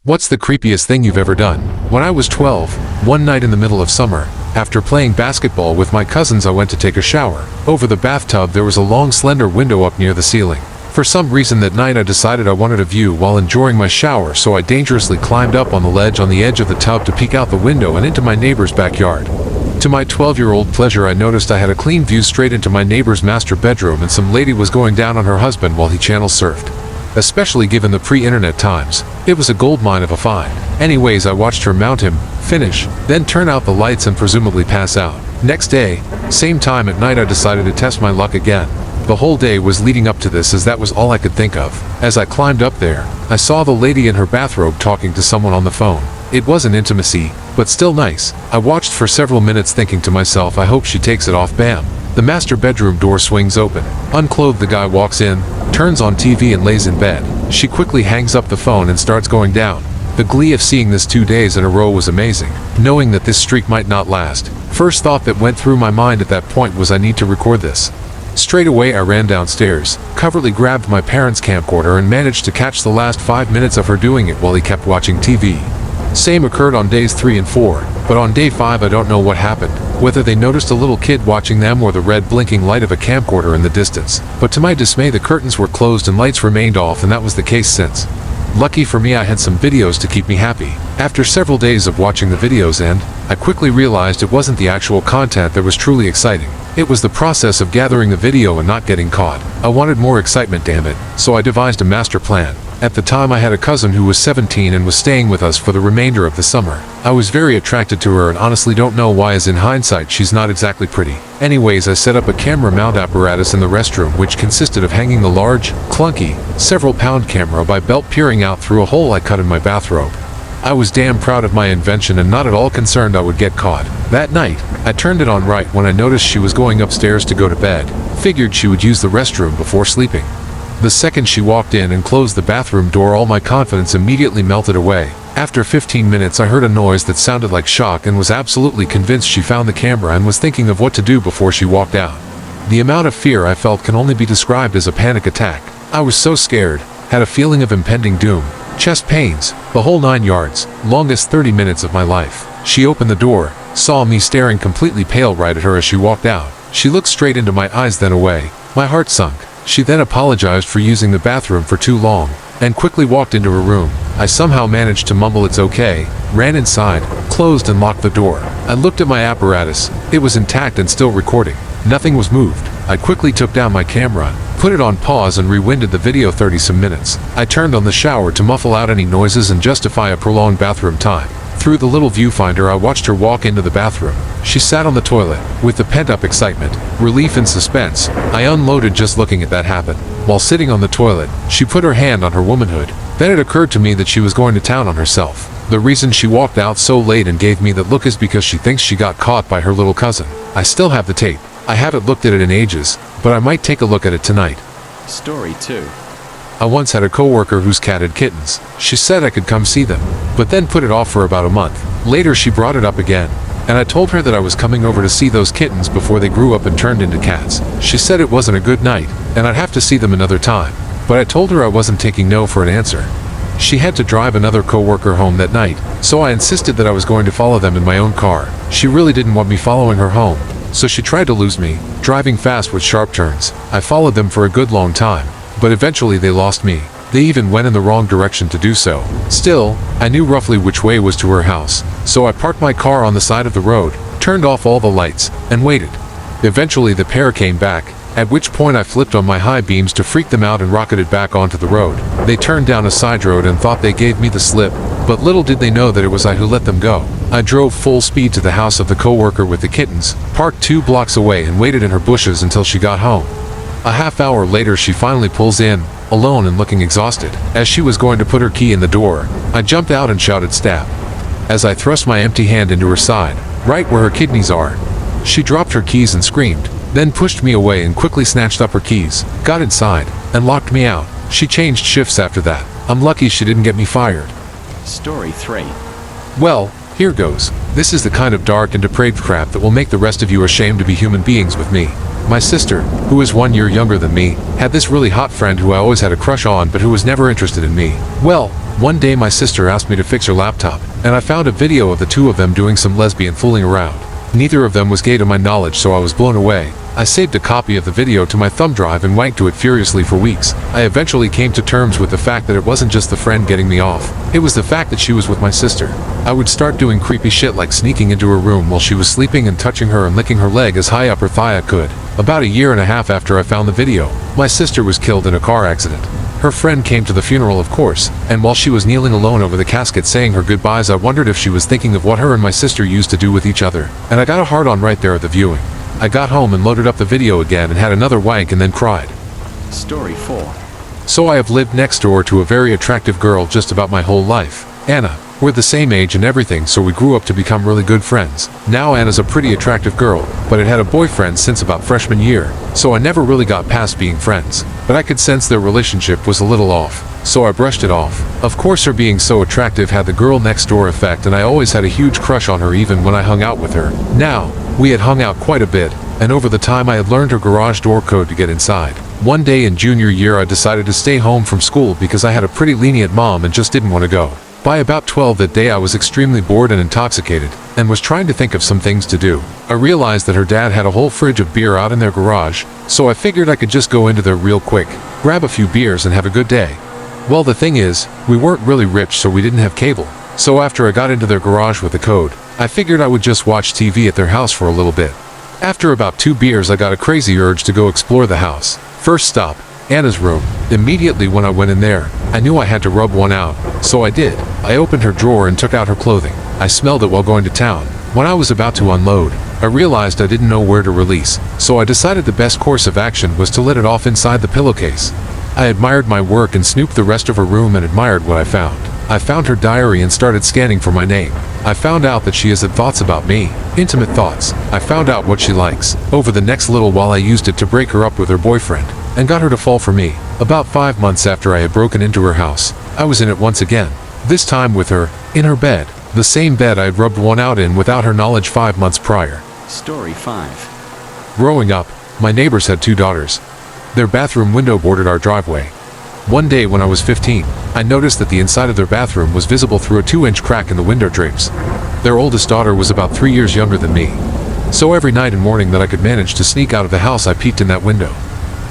What's the creepiest thing you've ever done? When I was 12, one night in the middle of summer, after playing basketball with my cousins, I went to take a shower. Over the bathtub there was a long slender window up near the ceiling. For some reason that night I decided I wanted a view while enjoying my shower, so I dangerously climbed up on the ledge on the edge of the tub to peek out the window and into my neighbor's backyard. To my 12-year-old pleasure, I noticed I had a clean view straight into my neighbor's master bedroom, and some lady was going down on her husband while he channel surfed. Especially given the pre-internet times, it was a goldmine of a find. Anyways, I watched her mount him, finish, then turn out the lights and presumably pass out. Next day, same time at night, I decided to test my luck again. The whole day was leading up to this, as that was all I could think of. As I climbed up there, I saw the lady in her bathrobe talking to someone on the phone. It wasn't intimacy, but still nice. I watched for several minutes thinking to myself, I hope she takes it off. Bam! The master bedroom door swings open. Unclothed, the guy walks in, turns on TV and lays in bed. She quickly hangs up the phone and starts going down. The glee of seeing this 2 days in a row was amazing. Knowing that this streak might not last, first thought that went through my mind at that point was I need to record this. Straight away I ran downstairs, covertly grabbed my parents' camcorder and managed to catch the last 5 minutes of her doing it while he kept watching TV. Same occurred on days 3 and 4, but on day 5 I don't know what happened, whether they noticed a little kid watching them or the red blinking light of a camcorder in the distance. But to my dismay, the curtains were closed and lights remained off, and that was the case since. Lucky for me, I had some videos to keep me happy. After several days of watching the videos, I quickly realized it wasn't the actual content that was truly exciting. It was the process of gathering the video and not getting caught. I wanted more excitement, damn it, so I devised a master plan. At the time, I had a cousin who was 17 and was staying with us for the remainder of the summer. I was very attracted to her and honestly don't know why, as in hindsight she's not exactly pretty. Anyways, I set up a camera mount apparatus in the restroom, which consisted of hanging a large, clunky, several-pound camera by belt peering out through a hole I cut in my bathrobe. I was damn proud of my invention and not at all concerned I would get caught. That night, I turned it on right when I noticed she was going upstairs to go to bed. Figured she would use the restroom before sleeping. The second she walked in and closed the bathroom door, all my confidence immediately melted away. After 15 minutes I heard a noise that sounded like shock and was absolutely convinced she found the camera and was thinking of what to do before she walked out. The amount of fear I felt can only be described as a panic attack. I was so scared, had a feeling of impending doom, chest pains, the whole 9 yards. Longest 30 minutes of my life. She opened the door, saw me staring completely pale right at her as she walked out. She looked straight into my eyes, then away. My heart sunk. She then apologized for using the bathroom for too long, and quickly walked into her room. I somehow managed to mumble "it's okay," ran inside, closed and locked the door. I looked at my apparatus. It was intact and still recording. Nothing was moved. I quickly took down my camera, put it on pause and rewinded the video 30-some minutes. I turned on the shower to muffle out any noises and justify a prolonged bathroom time. Through the little viewfinder I watched her walk into the bathroom. She sat on the toilet. With the pent-up excitement, relief and suspense, I unloaded just looking at that happen. While sitting on the toilet, she put her hand on her womanhood. Then it occurred to me that she was going to town on herself. The reason she walked out so late and gave me that look is because she thinks she got caught by her little cousin. I still have the tape. I haven't looked at it in ages, but I might take a look at it tonight. Story 2. I once had a coworker whose cat had kittens. She said I could come see them, but then put it off for about a month. Later she brought it up again, and I told her that I was coming over to see those kittens before they grew up and turned into cats. She said it wasn't a good night, and I'd have to see them another time, but I told her I wasn't taking no for an answer. She had to drive another coworker home that night, so I insisted that I was going to follow them in my own car. She really didn't want me following her home, so she tried to lose me, driving fast with sharp turns. I followed them for a good long time, but eventually they lost me. They even went in the wrong direction to do so. Still, I knew roughly which way was to her house, so I parked my car on the side of the road, turned off all the lights, and waited. Eventually the pair came back, at which point I flipped on my high beams to freak them out and rocketed back onto the road. They turned down a side road and thought they gave me the slip, but little did they know that it was I who let them go. I drove full speed to the house of the coworker with the kittens, parked 2 blocks away and waited in her bushes until she got home. A half hour later she finally pulls in, alone and looking exhausted. As she was going to put her key in the door, I jumped out and shouted "stab!" as I thrust my empty hand into her side, right where her kidneys are. She dropped her keys and screamed, then pushed me away and quickly snatched up her keys, got inside, and locked me out. She changed shifts after that. I'm lucky she didn't get me fired. Story 3. Well, here goes. This is the kind of dark and depraved crap that will make the rest of you ashamed to be human beings with me. My sister, who is 1 year younger than me, had this really hot friend who I always had a crush on but who was never interested in me. Well, one day my sister asked me to fix her laptop, and I found a video of the two of them doing some lesbian fooling around. Neither of them was gay to my knowledge, so I was blown away. I saved a copy of the video to my thumb drive and wanked to it furiously for weeks. I eventually came to terms with the fact that it wasn't just the friend getting me off. It was the fact that she was with my sister. I would start doing creepy shit like sneaking into her room while she was sleeping and touching her and licking her leg as high up her thigh I could. About a year and a half after I found the video, my sister was killed in a car accident. Her friend came to the funeral, of course, and while she was kneeling alone over the casket saying her goodbyes, I wondered if she was thinking of what her and my sister used to do with each other, and I got a hard-on right there at the viewing. I got home and loaded up the video again and had another wank and then cried. Story 4. So I have lived next door to a very attractive girl just about my whole life, Anna. We're the same age and everything, so we grew up to become really good friends. Now Anna's a pretty attractive girl, but had had a boyfriend since about freshman year, so I never really got past being friends. But I could sense their relationship was a little off, so I brushed it off. Of course, her being so attractive had the girl next door effect, and I always had a huge crush on her even when I hung out with her. Now, we had hung out quite a bit, and over the time I had learned her garage door code to get inside. One day in junior year I decided to stay home from school because I had a pretty lenient mom and just didn't want to go. By about 12 that day I was extremely bored and intoxicated, and was trying to think of some things to do. I realized that her dad had a whole fridge of beer out in their garage, so I figured I could just go into there real quick, grab a few beers and have a good day. Well, the thing is, we weren't really rich, so we didn't have cable. So after I got into their garage with the code, I figured I would just watch TV at their house for a little bit. After about 2 beers I got a crazy urge to go explore the house. First stop, Anna's room. Immediately when I went in there, I knew I had to rub one out, so I did. I opened her drawer and took out her clothing. I smelled it while going to town. When I was about to unload, I realized I didn't know where to release, so I decided the best course of action was to let it off inside the pillowcase. I admired my work and snooped the rest of her room and admired what I found. I found her diary and started scanning for my name. I found out that she has had thoughts about me, intimate thoughts. I found out what she likes. Over the next little while I used it to break her up with her boyfriend, and got her to fall for me. About 5 months after I had broken into her house, I was in it once again. This time with her, in her bed. The same bed I had rubbed one out in without her knowledge 5 months prior. Story 5. Growing up, my neighbors had 2 daughters. Their bathroom window bordered our driveway. One day when I was 15, I noticed that the inside of their bathroom was visible through a 2-inch crack in the window drapes. Their oldest daughter was about 3 years younger than me. So every night and morning that I could manage to sneak out of the house, I peeked in that window.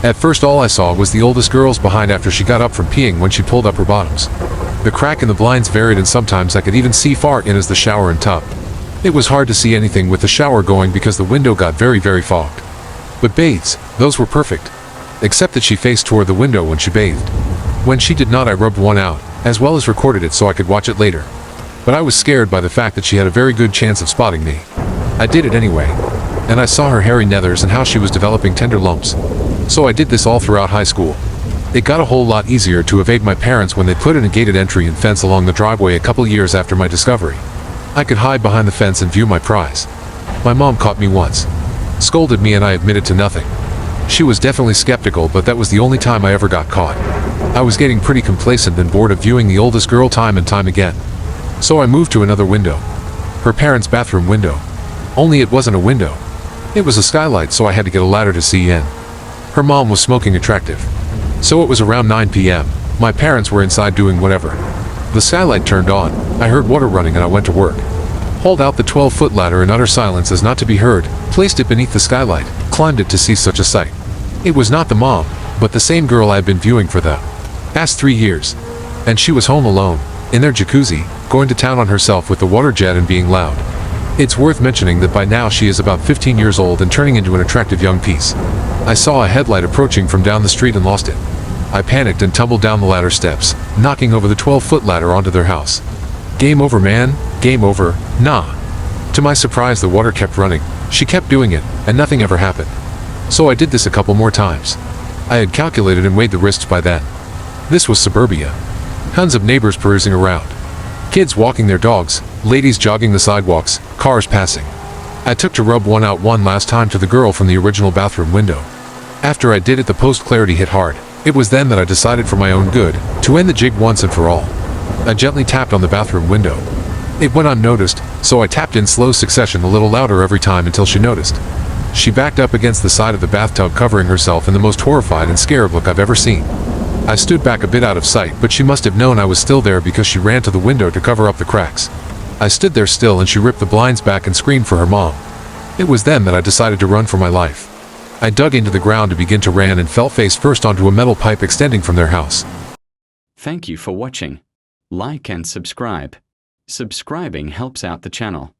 At first all I saw was the oldest girl's behind after she got up from peeing when she pulled up her bottoms. The crack in the blinds varied, and sometimes I could even see far in as the shower and tub. It was hard to see anything with the shower going because the window got very fogged. But bathes, those were perfect. Except that she faced toward the window when she bathed. When she did not, I rubbed one out, as well as recorded it so I could watch it later. But I was scared by the fact that she had a very good chance of spotting me. I did it anyway, and I saw her hairy nethers and how she was developing tender lumps. So I did this all throughout high school. It got a whole lot easier to evade my parents when they put in a gated entry and fence along the driveway a couple years after my discovery. I could hide behind the fence and view my prize. My mom caught me once, scolded me, and I admitted to nothing. She was definitely skeptical, but that was the only time I ever got caught. I was getting pretty complacent and bored of viewing the oldest girl time and time again. So I moved to another window. Her parents' bathroom window. Only it wasn't a window. It was a skylight, so I had to get a ladder to see in. Her mom was smoking attractive. So it was around 9 p.m. My parents were inside doing whatever. The skylight turned on, I heard water running, and I went to work. Hauled out the 12-foot ladder in utter silence as not to be heard, placed it beneath the skylight, climbed it to see such a sight. It was not the mom, but the same girl I had been viewing for the past 3 years. And she was home alone, in their jacuzzi, going to town on herself with the water jet and being loud. It's worth mentioning that by now she is about 15 years old and turning into an attractive young piece. I saw a headlight approaching from down the street and lost it. I panicked and tumbled down the ladder steps, knocking over the 12-foot ladder onto their house. Game over, man. Game over. Nah. To my surprise, the water kept running. She kept doing it, and nothing ever happened. So I did this a couple more times. I had calculated and weighed the risks by then. This was suburbia. Tons of neighbors perusing around. Kids walking their dogs, ladies jogging the sidewalks, cars passing. I took to rub one out one last time to the girl from the original bathroom window. After I did it, the post-clarity hit hard. It was then that I decided for my own good, to end the jig once and for all. I gently tapped on the bathroom window. It went unnoticed, so I tapped in slow succession a little louder every time until she noticed. She backed up against the side of the bathtub, covering herself in the most horrified and scared look I've ever seen. I stood back a bit out of sight, but she must have known I was still there because she ran to the window to cover up the cracks. I stood there still and she ripped the blinds back and screamed for her mom. It was then that I decided to run for my life. I dug into the ground to begin to run and fell face first onto a metal pipe extending from their house. Thank you for watching. Like and subscribe. Subscribing helps out the channel.